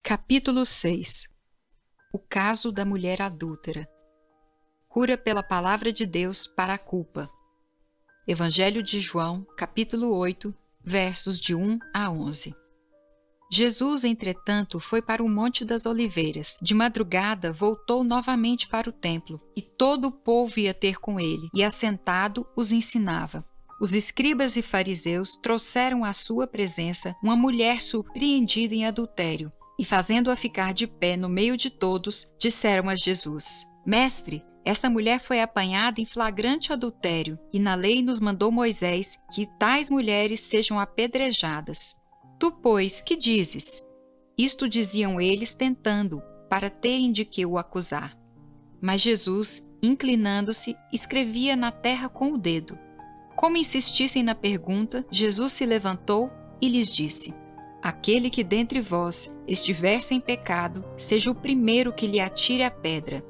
Capítulo 6. O caso da mulher adúltera. Cura pela palavra de Deus para a culpa. Evangelho de João, capítulo 8, versos de 1 a 11. Jesus, entretanto, foi para o Monte das Oliveiras. De madrugada, voltou novamente para o templo, e todo o povo ia ter com ele, e assentado os ensinava. Os escribas e fariseus trouxeram à sua presença uma mulher surpreendida em adultério, e fazendo-a ficar de pé no meio de todos, disseram a Jesus: Mestre, esta mulher foi apanhada em flagrante adultério, e na lei nos mandou Moisés que tais mulheres sejam apedrejadas. Tu, pois, que dizes? Isto diziam eles tentando, para terem de que o acusar. Mas Jesus, inclinando-se, escrevia na terra com o dedo. Como insistissem na pergunta, Jesus se levantou e lhes disse: Aquele que dentre vós estiver sem pecado, seja o primeiro que lhe atire a pedra.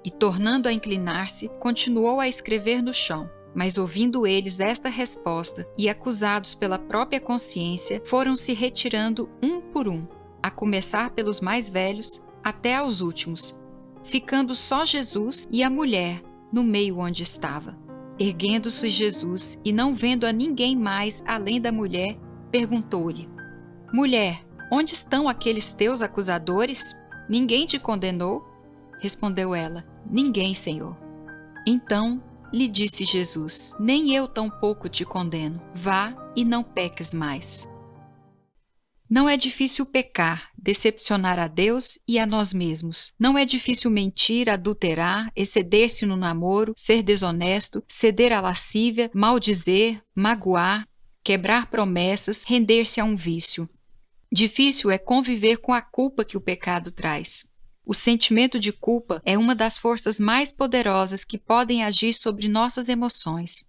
E tornando a inclinar-se, continuou a escrever no chão. Mas ouvindo eles esta resposta e acusados pela própria consciência, foram se retirando um por um, a começar pelos mais velhos até aos últimos, ficando só Jesus e a mulher no meio onde estava. Erguendo-se Jesus e não vendo a ninguém mais além da mulher, perguntou-lhe: Mulher, onde estão aqueles teus acusadores? Ninguém te condenou? Respondeu ela: Ninguém, Senhor. Então lhe disse Jesus: Nem eu tampouco te condeno. Vá e não peques mais. Não é difícil pecar, decepcionar a Deus e a nós mesmos. Não é difícil mentir, adulterar, exceder-se no namoro, ser desonesto, ceder à lascívia, maldizer, magoar, quebrar promessas, render-se a um vício. Difícil é conviver com a culpa que o pecado traz. O sentimento de culpa é uma das forças mais poderosas que podem agir sobre nossas emoções.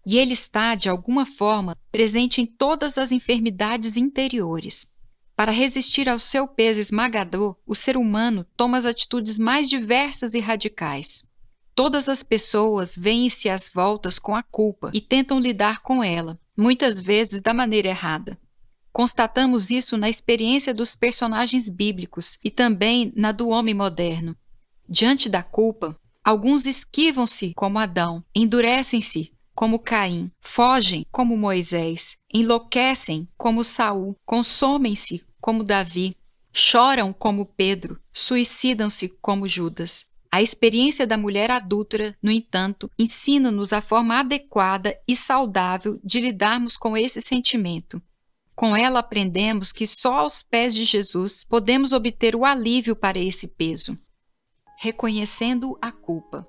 E ele está, de alguma forma, presente em todas as enfermidades interiores. Para resistir ao seu peso esmagador, o ser humano toma as atitudes mais diversas e radicais. Todas as pessoas veem-se às voltas com a culpa e tentam lidar com ela, muitas vezes da maneira errada. Constatamos isso na experiência dos personagens bíblicos e também na do homem moderno. Diante da culpa, alguns esquivam-se como Adão, endurecem-se como Caim, fogem como Moisés, enlouquecem como Saul, consomem-se como Davi, choram como Pedro, suicidam-se como Judas. A experiência da mulher adúltera, no entanto, ensina-nos a forma adequada e saudável de lidarmos com esse sentimento. Com ela aprendemos que só aos pés de Jesus podemos obter o alívio para esse peso. Reconhecendo a culpa.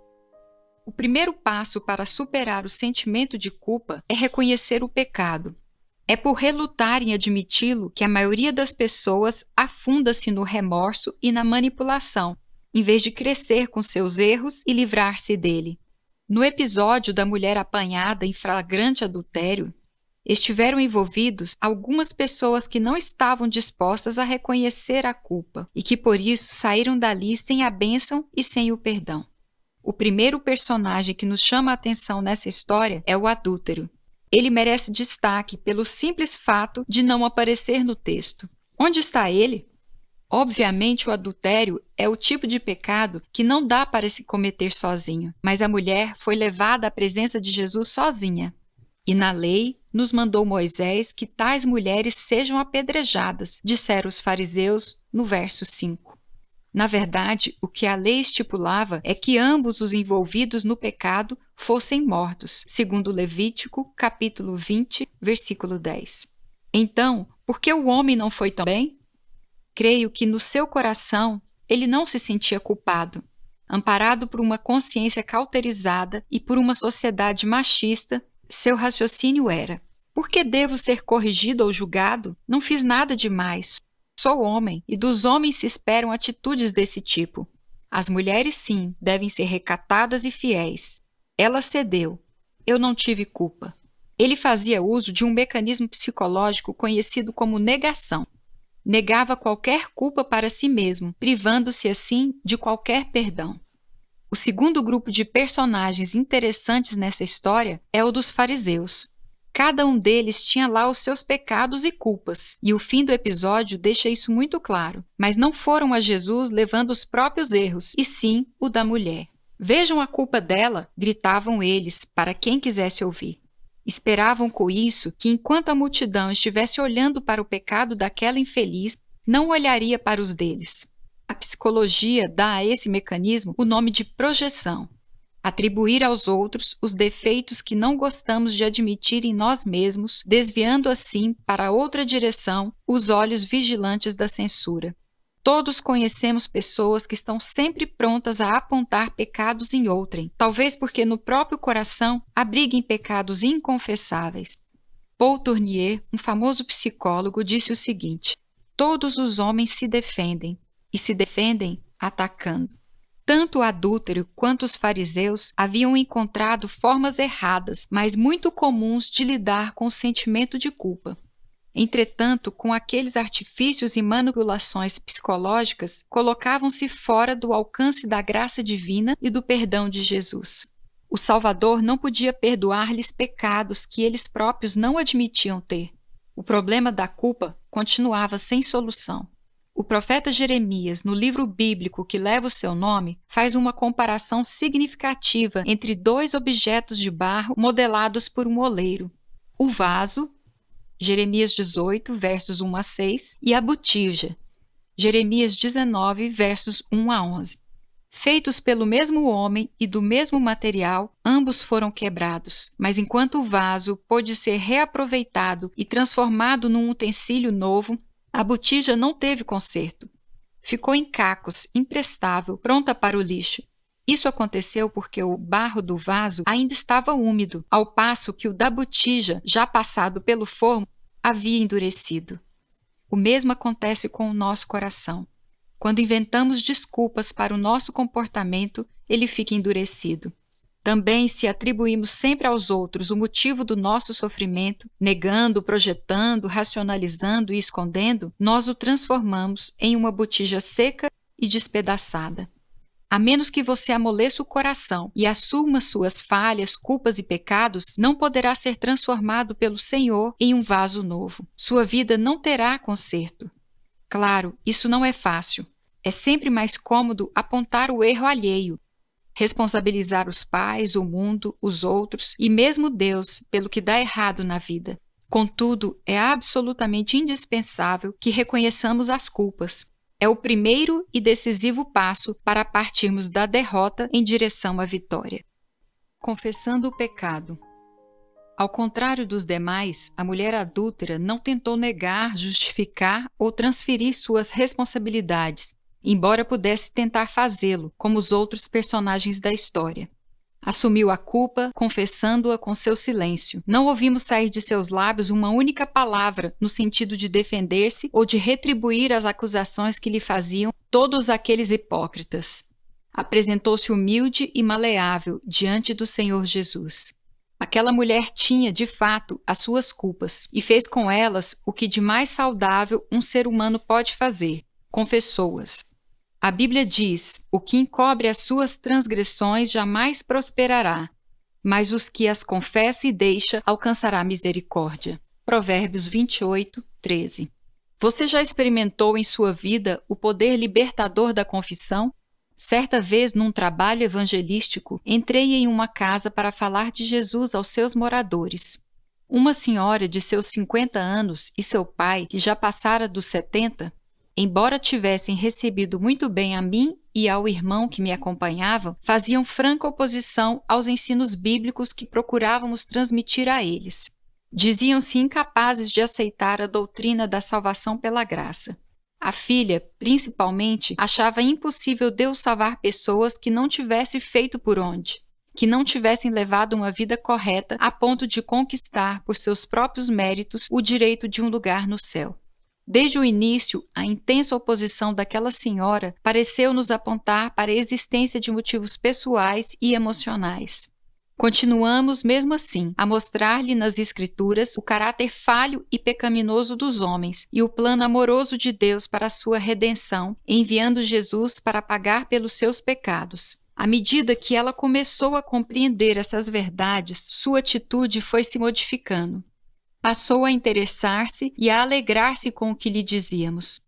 O primeiro passo para superar o sentimento de culpa é reconhecer o pecado. É por relutar em admiti-lo que a maioria das pessoas afunda-se no remorso e na manipulação, em vez de crescer com seus erros e livrar-se dele. No episódio da mulher apanhada em flagrante adultério, estiveram envolvidos algumas pessoas que não estavam dispostas a reconhecer a culpa e que por isso saíram dali sem a bênção e sem o perdão. O primeiro personagem que nos chama a atenção nessa história é o adúltero. Ele merece destaque pelo simples fato de não aparecer no texto. Onde está ele? Obviamente, o adultério é o tipo de pecado que não dá para se cometer sozinho, mas a mulher foi levada à presença de Jesus sozinha. E na lei nos mandou Moisés que tais mulheres sejam apedrejadas, disseram os fariseus no verso 5. Na verdade, o que a lei estipulava é que ambos os envolvidos no pecado fossem mortos, segundo Levítico, capítulo 20, versículo 10. Então, por que o homem não foi também? Creio que no seu coração ele não se sentia culpado. Amparado por uma consciência cauterizada e por uma sociedade machista, seu raciocínio era: por que devo ser corrigido ou julgado? Não fiz nada demais. Sou homem, e dos homens se esperam atitudes desse tipo. As mulheres, sim, devem ser recatadas e fiéis. Ela cedeu. Eu não tive culpa. Ele fazia uso de um mecanismo psicológico conhecido como negação. Negava qualquer culpa para si mesmo, privando-se assim de qualquer perdão. O segundo grupo de personagens interessantes nessa história é o dos fariseus. Cada um deles tinha lá os seus pecados e culpas, e o fim do episódio deixa isso muito claro. Mas não foram a Jesus levando os próprios erros, e sim o da mulher. Vejam a culpa dela, gritavam eles, para quem quisesse ouvir. Esperavam com isso que, enquanto a multidão estivesse olhando para o pecado daquela infeliz, não olharia para os deles. A psicologia dá a esse mecanismo o nome de projeção. Atribuir aos outros os defeitos que não gostamos de admitir em nós mesmos, desviando assim para outra direção os olhos vigilantes da censura. Todos conhecemos pessoas que estão sempre prontas a apontar pecados em outrem, talvez porque no próprio coração abriguem pecados inconfessáveis. Paul Tournier, um famoso psicólogo, disse o seguinte: todos os homens se defendem, e se defendem atacando. Tanto o adúltero quanto os fariseus haviam encontrado formas erradas, mas muito comuns de lidar com o sentimento de culpa. Entretanto, com aqueles artifícios e manipulações psicológicas, colocavam-se fora do alcance da graça divina e do perdão de Jesus. O Salvador não podia perdoar-lhes pecados que eles próprios não admitiam ter. O problema da culpa continuava sem solução. O profeta Jeremias, no livro bíblico que leva o seu nome, faz uma comparação significativa entre dois objetos de barro modelados por um oleiro: o vaso, Jeremias 18, versos 1 a 6, e a botija, Jeremias 19, versos 1 a 11. Feitos pelo mesmo homem e do mesmo material, ambos foram quebrados, mas enquanto o vaso pôde ser reaproveitado e transformado num utensílio novo, a botija não teve conserto. Ficou em cacos, imprestável, pronta para o lixo. Isso aconteceu porque o barro do vaso ainda estava úmido, ao passo que o da botija, já passado pelo forno, havia endurecido. O mesmo acontece com o nosso coração. Quando inventamos desculpas para o nosso comportamento, ele fica endurecido. Também, se atribuímos sempre aos outros o motivo do nosso sofrimento, negando, projetando, racionalizando e escondendo, nós o transformamos em uma botija seca e despedaçada. A menos que você amoleça o coração e assuma suas falhas, culpas e pecados, não poderá ser transformado pelo Senhor em um vaso novo. Sua vida não terá conserto. Claro, isso não é fácil. É sempre mais cômodo apontar o erro alheio, responsabilizar os pais, o mundo, os outros e mesmo Deus pelo que dá errado na vida. Contudo, é absolutamente indispensável que reconheçamos as culpas. É o primeiro e decisivo passo para partirmos da derrota em direção à vitória. Confessando o pecado. Ao contrário dos demais, a mulher adúltera não tentou negar, justificar ou transferir suas responsabilidades, embora pudesse tentar fazê-lo, como os outros personagens da história. Assumiu a culpa, confessando-a com seu silêncio. Não ouvimos sair de seus lábios uma única palavra no sentido de defender-se ou de retribuir as acusações que lhe faziam todos aqueles hipócritas. Apresentou-se humilde e maleável diante do Senhor Jesus. Aquela mulher tinha, de fato, as suas culpas e fez com elas o que de mais saudável um ser humano pode fazer: confessou-as. A Bíblia diz: o que encobre as suas transgressões jamais prosperará, mas os que as confessa e deixa alcançará misericórdia. Provérbios 28, 13. Você já experimentou em sua vida o poder libertador da confissão? Certa vez, num trabalho evangelístico, entrei em uma casa para falar de Jesus aos seus moradores. Uma senhora de seus 50 anos e seu pai, que já passara dos 70, embora tivessem recebido muito bem a mim e ao irmão que me acompanhavam, faziam franca oposição aos ensinos bíblicos que procurávamos transmitir a eles. Diziam-se incapazes de aceitar a doutrina da salvação pela graça. A filha, principalmente, achava impossível Deus salvar pessoas que não tivessem feito por onde, que não tivessem levado uma vida correta a ponto de conquistar, por seus próprios méritos, o direito de um lugar no céu. Desde o início, a intensa oposição daquela senhora pareceu nos apontar para a existência de motivos pessoais e emocionais. Continuamos, mesmo assim, a mostrar-lhe nas Escrituras o caráter falho e pecaminoso dos homens e o plano amoroso de Deus para a sua redenção, enviando Jesus para pagar pelos seus pecados. À medida que ela começou a compreender essas verdades, sua atitude foi se modificando. Passou a interessar-se e a alegrar-se com o que lhe dizíamos.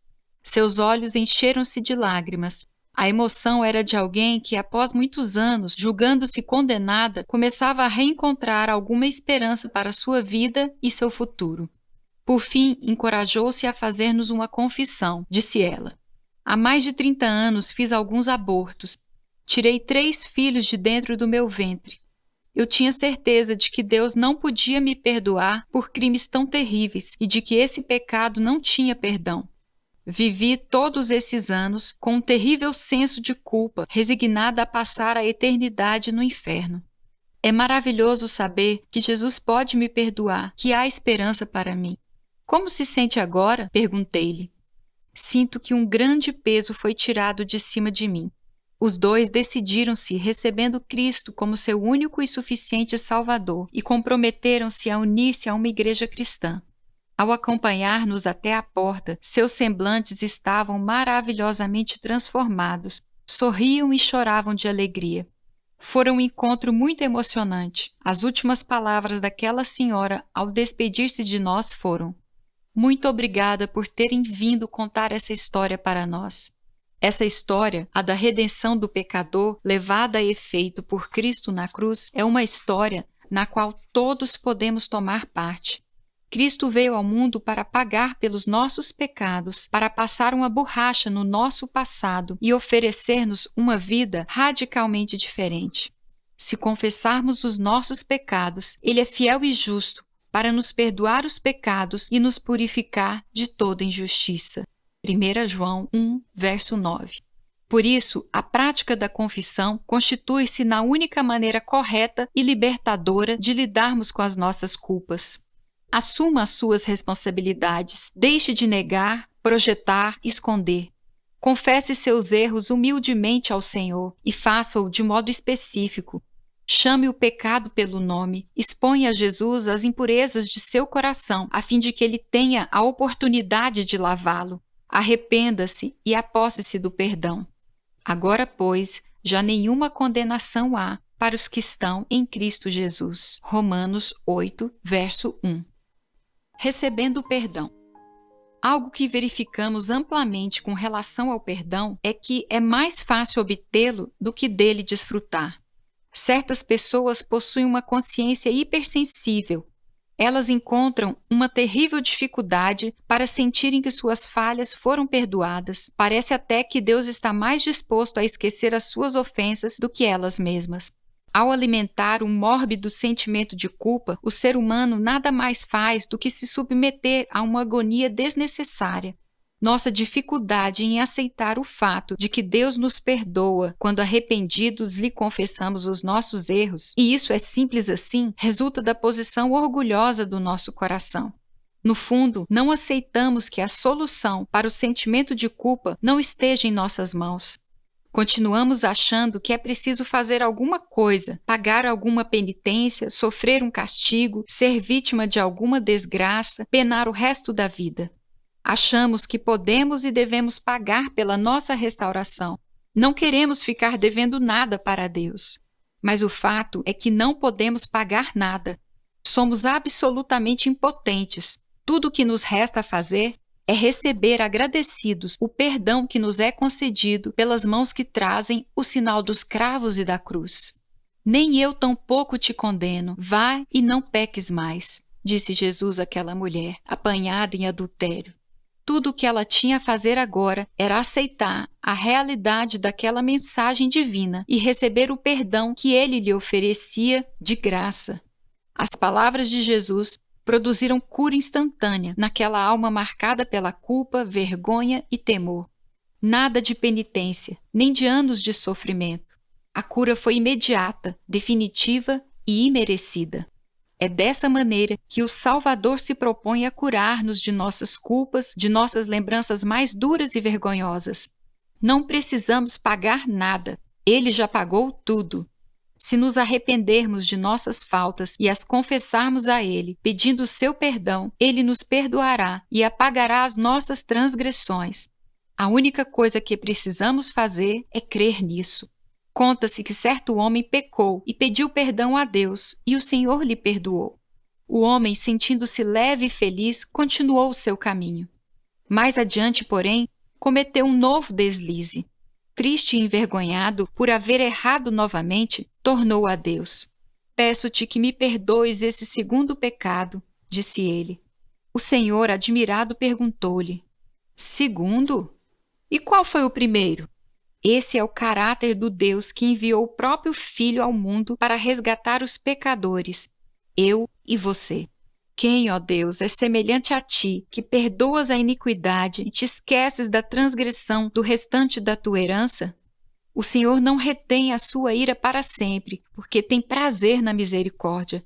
Seus olhos encheram-se de lágrimas. A emoção era de alguém que, após muitos anos, julgando-se condenada, começava a reencontrar alguma esperança para sua vida e seu futuro. Por fim, encorajou-se a fazer-nos uma confissão, disse ela. Há mais de 30 anos fiz alguns abortos. Tirei 3 filhos de dentro do meu ventre. Eu tinha certeza de que Deus não podia me perdoar por crimes tão terríveis e de que esse pecado não tinha perdão. Vivi todos esses anos com um terrível senso de culpa, resignada a passar a eternidade no inferno. É maravilhoso saber que Jesus pode me perdoar, que há esperança para mim. Como se sente agora? Perguntei-lhe. Sinto que um grande peso foi tirado de cima de mim. Os dois decidiram-se recebendo Cristo como seu único e suficiente Salvador e comprometeram-se a unir-se a uma igreja cristã. Ao acompanhar-nos até a porta, seus semblantes estavam maravilhosamente transformados, sorriam e choravam de alegria. Fora um encontro muito emocionante. As últimas palavras daquela senhora ao despedir-se de nós foram: "Muito obrigada por terem vindo contar essa história para nós." Essa história, a da redenção do pecador, levada a efeito por Cristo na cruz, é uma história na qual todos podemos tomar parte. Cristo veio ao mundo para pagar pelos nossos pecados, para passar uma borracha no nosso passado e oferecer-nos uma vida radicalmente diferente. Se confessarmos os nossos pecados, Ele é fiel e justo para nos perdoar os pecados e nos purificar de toda injustiça. 1 João 1, verso 9. Por isso, a prática da confissão constitui-se na única maneira correta e libertadora de lidarmos com as nossas culpas. Assuma as suas responsabilidades, deixe de negar, projetar, esconder. Confesse seus erros humildemente ao Senhor e faça-o de modo específico. Chame o pecado pelo nome, exponha a Jesus as impurezas de seu coração, a fim de que ele tenha a oportunidade de lavá-lo. Arrependa-se e aposse-se do perdão. Agora, pois, já nenhuma condenação há para os que estão em Cristo Jesus. Romanos 8, verso 1. Recebendo o perdão. Algo que verificamos amplamente com relação ao perdão é que é mais fácil obtê-lo do que dele desfrutar. Certas pessoas possuem uma consciência hipersensível. Elas encontram uma terrível dificuldade para sentirem que suas falhas foram perdoadas. Parece até que Deus está mais disposto a esquecer as suas ofensas do que elas mesmas. Ao alimentar um mórbido sentimento de culpa, o ser humano nada mais faz do que se submeter a uma agonia desnecessária. Nossa dificuldade em aceitar o fato de que Deus nos perdoa quando arrependidos lhe confessamos os nossos erros, e isso é simples assim, resulta da posição orgulhosa do nosso coração. No fundo, não aceitamos que a solução para o sentimento de culpa não esteja em nossas mãos. Continuamos achando que é preciso fazer alguma coisa, pagar alguma penitência, sofrer um castigo, ser vítima de alguma desgraça, penar o resto da vida. Achamos que podemos e devemos pagar pela nossa restauração. Não queremos ficar devendo nada para Deus. Mas o fato é que não podemos pagar nada. Somos absolutamente impotentes. Tudo o que nos resta fazer é receber agradecidos o perdão que nos é concedido pelas mãos que trazem o sinal dos cravos e da cruz. Nem eu tampouco te condeno. Vá e não peques mais, disse Jesus àquela mulher, apanhada em adultério. Tudo o que ela tinha a fazer agora era aceitar a realidade daquela mensagem divina e receber o perdão que ele lhe oferecia de graça. As palavras de Jesus produziram cura instantânea naquela alma marcada pela culpa, vergonha e temor. Nada de penitência, nem de anos de sofrimento. A cura foi imediata, definitiva e imerecida. É dessa maneira que o Salvador se propõe a curar-nos de nossas culpas, de nossas lembranças mais duras e vergonhosas. Não precisamos pagar nada. Ele já pagou tudo. Se nos arrependermos de nossas faltas e as confessarmos a Ele, pedindo o seu perdão, Ele nos perdoará e apagará as nossas transgressões. A única coisa que precisamos fazer é crer nisso. Conta-se que certo homem pecou e pediu perdão a Deus, e o Senhor lhe perdoou. O homem, sentindo-se leve e feliz, continuou o seu caminho. Mais adiante, porém, cometeu um novo deslize. Triste e envergonhado por haver errado novamente, tornou a Deus. Peço-te que me perdoes esse segundo pecado, disse ele. O Senhor, admirado, perguntou-lhe: Segundo? E qual foi o primeiro? Esse é o caráter do Deus que enviou o próprio Filho ao mundo para resgatar os pecadores, eu e você. Quem, ó Deus, é semelhante a ti, que perdoas a iniquidade e te esqueces da transgressão do restante da tua herança? O Senhor não retém a sua ira para sempre, porque tem prazer na misericórdia.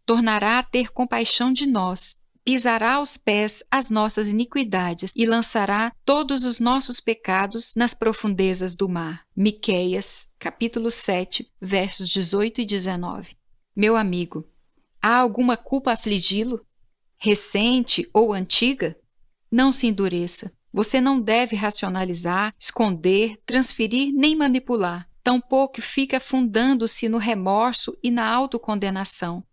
Tornará a ter compaixão de nós, pisará aos pés as nossas iniquidades e lançará todos os nossos pecados nas profundezas do mar. Miqueias, capítulo 7, versos 18 e 19. Meu amigo, há alguma culpa a afligi-lo? Recente ou antiga? Não se endureça. Você não deve racionalizar, esconder, transferir nem manipular. Tampouco fique afundando-se no remorso e na autocondenação.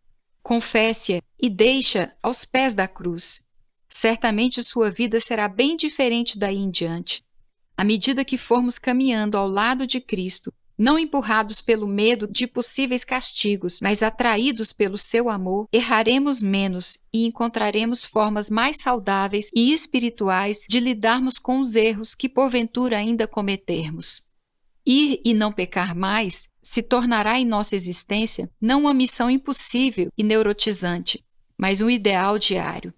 Confesse-a e deixa aos pés da cruz. Certamente sua vida será bem diferente daí em diante. À medida que formos caminhando ao lado de Cristo, não empurrados pelo medo de possíveis castigos, mas atraídos pelo seu amor, erraremos menos e encontraremos formas mais saudáveis e espirituais de lidarmos com os erros que porventura ainda cometermos. Ir e não pecar mais se tornará em nossa existência não uma missão impossível e neurotizante, mas um ideal diário.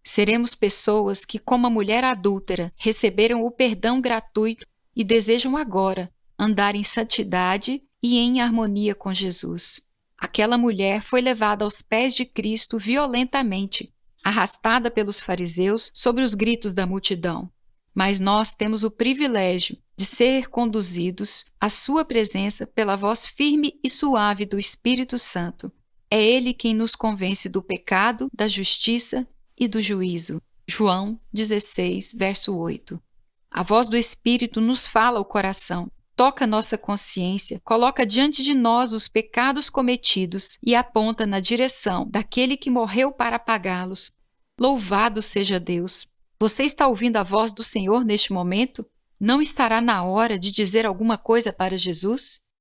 Seremos pessoas que, como a mulher adúltera, receberam o perdão gratuito e desejam agora andar em santidade e em harmonia com Jesus. Aquela mulher foi levada aos pés de Cristo violentamente, arrastada pelos fariseus sobre os gritos da multidão. Mas nós temos o privilégio de ser conduzidos à sua presença pela voz firme e suave do Espírito Santo. É Ele quem nos convence do pecado, da justiça e do juízo. João 16, verso 8. A voz do Espírito nos fala ao coração, toca nossa consciência, coloca diante de nós os pecados cometidos e aponta na direção daquele que morreu para apagá-los. Louvado seja Deus! Você está ouvindo a voz do Senhor neste momento? Não estará na hora de dizer alguma coisa para Jesus?